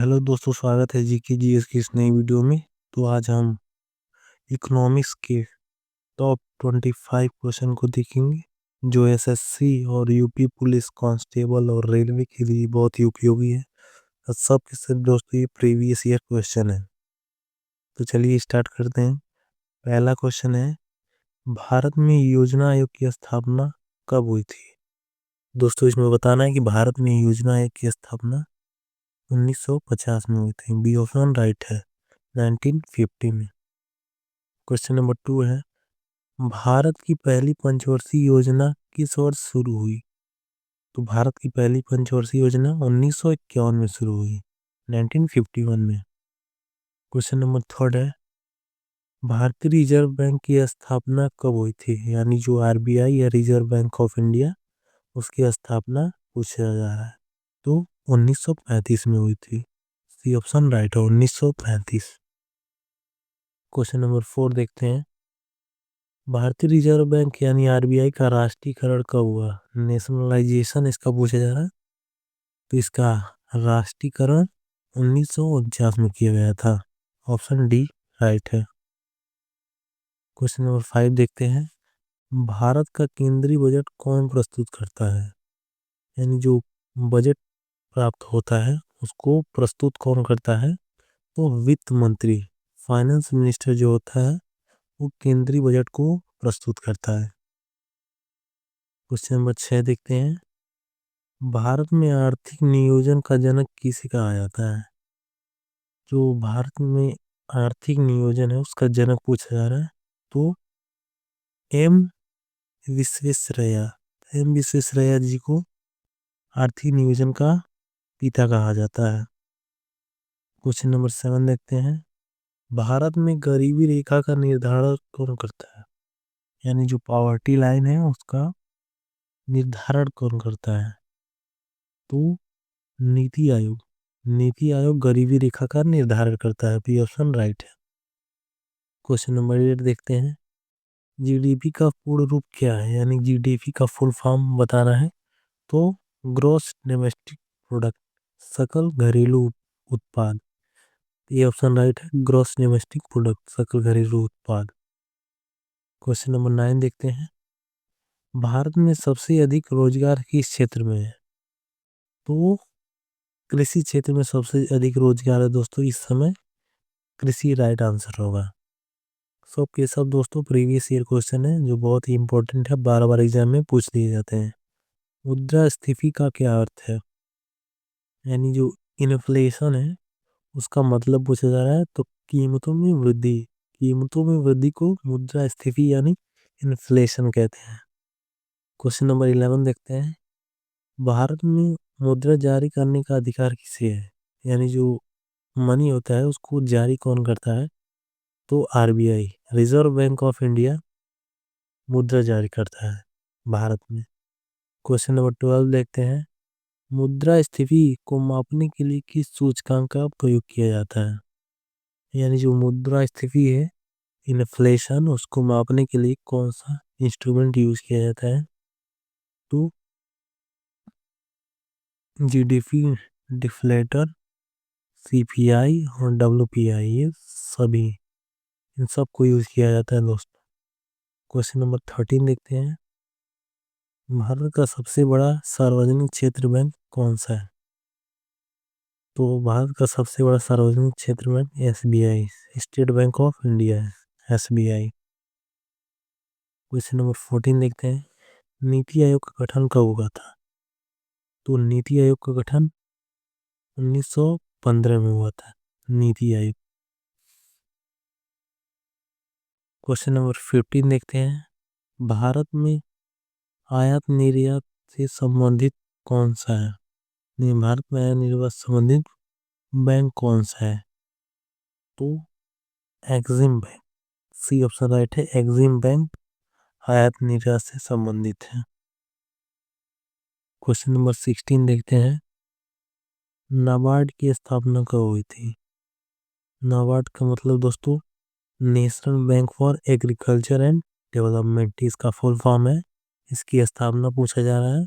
Hello दोस्तों, स्वागत है जीके जीएस की इस नई वीडियो में। तो आज हम इकोनॉमिक्स के टॉप 25 क्वेश्चन को देखेंगे जो एसएससी और यूपी पुलिस कांस्टेबल और रेलवे के लिए बहुत ही उपयोगी है। और सब के सब दोस्तों ये प्रीवियस ईयर क्वेश्चन है। तो चलिए स्टार्ट करते हैं। पहला क्वेश्चन है, भारत में योजना आयोग की स्थापना कब हुई थी? दोस्तों इसमें बताना है कि भारत में योजना आयोग की स्थापना 1950 में हुई थी। बी ऑप्शन राइट है, 1950 में। क्वेश्चन नंबर 2 है, भारत की पहली पंचवर्षीय योजना किस वर्ष शुरू हुई? तो भारत की पहली पंचवर्षीय योजना 1951 में शुरू हुई, 1951 में। क्वेश्चन नंबर 3 है, भारतीय रिजर्व बैंक की स्थापना कब हुई थी? यानी जो आरबीआई या रिजर्व बैंक ऑफ इंडिया, उसकी स्थापना पूछा जा रहा है। तो 1935 में हुई थी। सी ऑप्शन राइट है, 1935। क्वेश्चन नंबर 4 देखते हैं, भारतीय रिजर्व बैंक यानी आरबीआई का राष्ट्रीयकरण कब हुआ? नेशनलाइजेशन इसका पूछा जा रहा है। तो इसका राष्ट्रीयकरण 1949 में किया गया था। ऑप्शन डी राइट है। क्वेश्चन नंबर 5 देखते हैं, भारत का केंद्रीय बजट कौन प्रस्तुत करता है? यानी जो बजट प्राप्त होता है उसको प्रस्तुत कौन करता है? तो वित्त मंत्री, फाइनेंस मिनिस्टर जो होता है वो केंद्रीय बजट को प्रस्तुत करता है। क्वेश्चन नंबर 6 देखते हैं, भारत में आर्थिक नियोजन का जनक किसे कहा जाता है? जो भारत में आर्थिक नियोजन है उसका जनक पूछा जा रहा है। तो एम विश्वेश्वरैया, एम विश्वेश्वरैया जी को आर्थिक नियोजन का पिता कहा जाता है। क्वेश्चन नंबर 7 देखते हैं, भारत में गरीबी रेखा का निर्धारण कौन करता है? यानी जो पॉवर्टी लाइन है उसका निर्धारण कौन करता है? तो नीति आयोग, नीति आयोग गरीबी रेखा का निर्धारण करता है। बी ऑप्शन राइट है। क्वेश्चन नंबर 8 देखते हैं, जीडीपी का पूर्ण रूप क्या है? यानी जीडीपी का फुल फॉर्म बताना है। तो ग्रॉस डोमेस्टिक प्रोडक्ट, सकल घरेलू उत्पाद। ये ऑप्शन राइट है, ग्रॉस डोमेस्टिक प्रोडक्ट, सकल घरेलू उत्पाद। क्वेश्चन नंबर 9 देखते हैं, भारत में सबसे अधिक रोजगार किस क्षेत्र में है? तो कृषि क्षेत्र में सबसे अधिक रोजगार है दोस्तों इस समय। कृषि राइट आंसर होगा। सब के सब दोस्तों प्रीवियस ईयर क्वेश्चन है जो बहुत ही इंपॉर्टेंट है, बार बार एग्जाम में पूछ लिए जाते हैं। मुद्रास्फीति का क्या अर्थ है? यानी जो इन्फ्लेशन है उसका मतलब पूछा जा रहा है। तो कीमतों में वृद्धि, कीमतों में वृद्धि को मुद्रास्फीति यानी इन्फ्लेशन कहते हैं। क्वेश्चन नंबर 11 देखते हैं, भारत में मुद्रा जारी करने का अधिकार किसे है? यानी जो मनी होता है उसको जारी कौन करता है? तो RBI, reserve bank of India मुद्रा जारी करता है भारत में। क्वेश्चन नंबर 12 देखते हैं, मुद्रास्फीति को मापने के लिए किस सूचकांक का प्रयोग किया जाता है? यानी जो मुद्रास्फीति है, इन्फ्लेशन, उसको मापने के लिए कौन सा इंस्ट्रूमेंट यूज किया जाता है? तो जीडीपी डिफ्लेटर, सीपीआई और डब्ल्यूपीआई, ये सभी, इन सब को यूज किया जाता है दोस्तों। क्वेश्चन नंबर 13 देखते हैं, भारत का सबसे बड़ा सार्वजनिक क्षेत्र बैंक कौन सा है? तो भारत का सबसे बड़ा सार्वजनिक क्षेत्र bank SBI, state bank of India है, एसबीआई। क्वेश्चन नंबर 14 देखते हैं, नीति आयोग का गठन कब हुआ था? तो नीति आयोग का गठन 1915 में हुआ था, नीति आयोग। क्वेश्चन नंबर 15 देखते हैं, भारत में आयात निर्यात से संबंधित कौन सा है? नहीं, भारत में आयात निर्यात से संबंधित बैंक कौन सा है? तो EXIM bank, C option right है, एक्सिम बैंक आयात निर्यात से संबंधित है। क्वेश्चन नंबर 16 देखते हैं, नाबार्ड की स्थापना कब हुई थी? नाबार्ड का मतलब दोस्तों national bank for agriculture and development, इसका फुल फॉर्म है। इसकी स्थापना पूछा जा रहा है।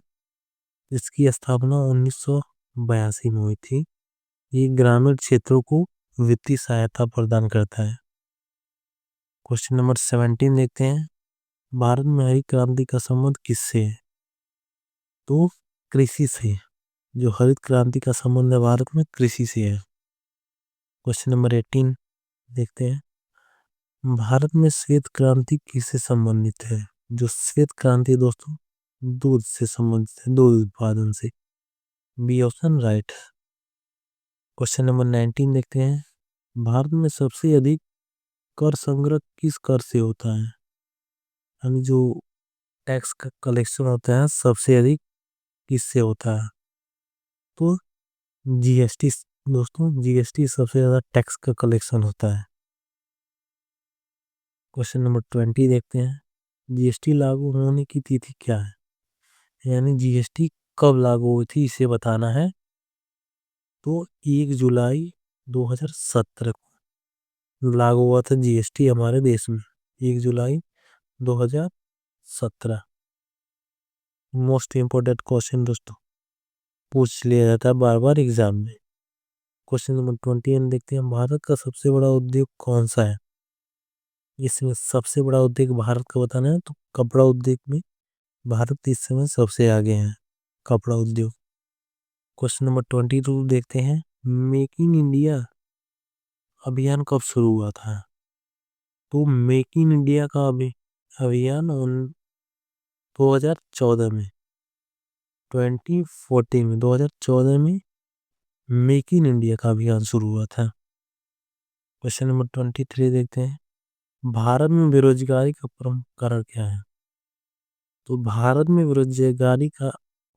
इसकी स्थापना 1982 में हुई थी। ये ग्रामीण क्षेत्रों को वित्तीय सहायता प्रदान करता है। क्वेश्चन नंबर 17 देखते हैं। भारत में हरित क्रांति का संबंध किससे है? तो कृषि से। जो हरित क्रांति का संबंध है भारत में कृषि से है। क्वेश्चन नंबर 18 देखते हैं। भारत में श्वेत क्रांति किससे संबंधित है? जो श्वेत क्रांति है दोस्तों, दूध से संबंधित है, दूध उत्पादन से। B option right. Question number 19 देखते हैं। भारत में सबसे अधिक कर संग्रह किस कर से होता है? यानी जो टैक्स का कलेक्शन होता है सबसे अधिक किससे होता है? तो जीएसटी दोस्तों, जीएसटी सबसे ज्यादा टैक्स का कलेक्शन होता है। क्वेश्चन नंबर 20 देखते हैं। जीएसटी लागू होने की तिथि क्या है? यानी जीएसटी कब लागू हुई थी इसे बताना है। तो 1 जुलाई 2017 को लागू हुआ था जीएसटी हमारे देश में। 1 जुलाई 2017। मोस्ट इंपोर्टेंट क्वेश्चन दोस्तों, पूछ लिया जाता है बार बार एग्जाम में। क्वेश्चन नंबर 21 देखते हैं। भारत का सबसे बड़ा उद्योग कौन सा है? इसमें सबसे बड़ा उद्योग भारत का बताना है तो कपड़ा उद्योग में भारत इस समय सबसे आगे है, कपड़ा उद्योग। क्वेश्चन नंबर 22 देखते हैं। मेक इन इंडिया अभियान कब शुरू हुआ था? तो मेक इन इंडिया का अभियान 2014 में, 2014 में, 2014 में मेक इन इंडिया का अभियान शुरू हुआ था। क्वेश्चन नंबर 23 देखते हैं। भारत में बेरोजगारी का प्रमुख कारण क्या है? तो भारत में बेरोजगारी का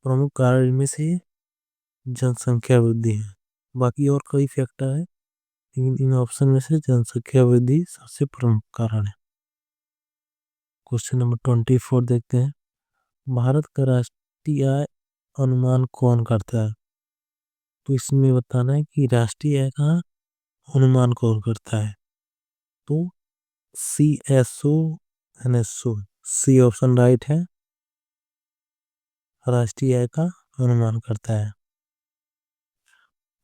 प्रमुख कारण इनमें से जनसंख्या वृद्धि है। बाकी और कई फैक्टर है लेकिन इन ऑप्शन में से जनसंख्या वृद्धि सबसे प्रमुख कारण है। क्वेश्चन नंबर 24 देखते हैं। भारत का राष्ट्रीय आय अनुमान कौन करता है? तो इसमें बताना है कि राष्ट्रीय आय का अनुमान कौन करता है। तो CSO NSO, C option right है, राष्ट्रीय आय का अनुमान करता है।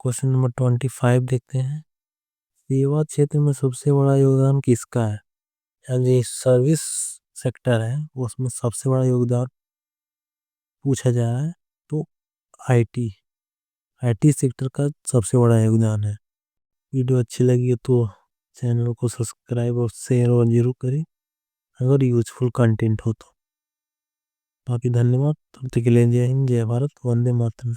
क्वेश्चन नंबर 25 देखते हैं। सेवा क्षेत्र में सबसे बड़ा योगदान किसका है? यानी सर्विस सेक्टर है उसमें सबसे बड़ा योगदान पूछा जा रहा है। तो आईटी सेक्टर का सबसे बड़ा योगदान है। वीडियो अच्छी लगी तो चैनल को सब्सक्राइब और शेयर और जरूर करें अगर यूजफुल कंटेंट हो तो। बाकी धन्यवाद। तब तक के लिए जय हिंद, जय भारत, वंदे मातरम।